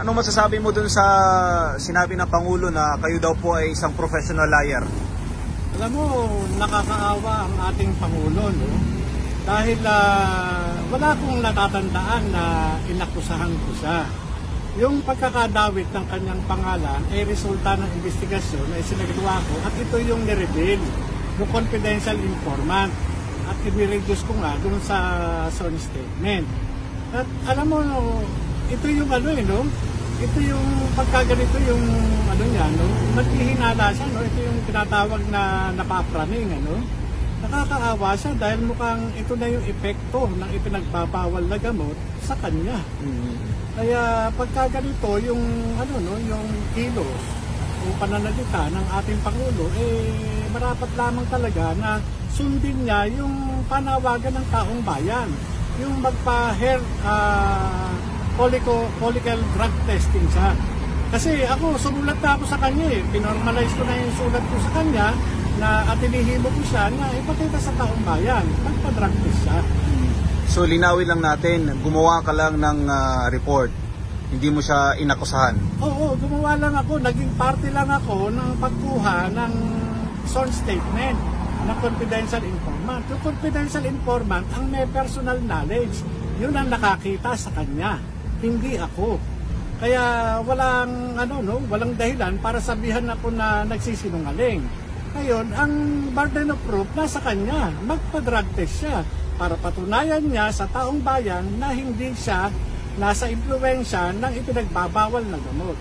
Ano masasabi mo dun sa sinabi ng Pangulo na kayo daw po ay isang professional liar? Alam mo, nakakaawa ang ating Pangulo, no? Dahil wala akong natatandaan na inakusahan ko siya. Yung pagkakadawit ng kanyang pangalan ay resulta ng investigasyon na isinagawa ko at ito yung nireveal, yung confidential informant. At i-reduce ko nga dun sa sworn statement. At alam mo, ito yung no? Ito yung pagkaganito yung niya, no? Naghihinala siya, no? Ito yung tinatawag na napapraning, Nakakaawa siya dahil mukhang ito na yung epekto ng ipinagbabawal na gamot sa kanya. Kaya pagkaganito yung yung kilos o pananalita ng ating Pangulo, marapat lamang talaga na sundin niya yung panawagan ng taong bayan, yung magpa-hair follicle drug testing siya. Kasi ako, sumulat na ako sa kanya pinormalize ko na yung sulat ko sa kanya na at inihimo ko siya na ipakita sa taong bayan, magpa-drug test siya. So linawin lang natin, gumawa ka lang ng report, hindi mo siya inakusahan? Oo, gumawa lang ako, naging parte lang ako ng pagkuha ng sworn statement na confidential informant. Yung confidential informant, ang may personal knowledge, yun ang nakakita sa kanya, hindi ako. Kaya walang walang dahilan para sabihan ako na nagsisinungaling. Ngayon, ang burden of proof nasa kanya, magpa-drug test siya para patunayan niya sa taong bayan na hindi siya nasa impluwensya ng ipinagbabawal na gamot.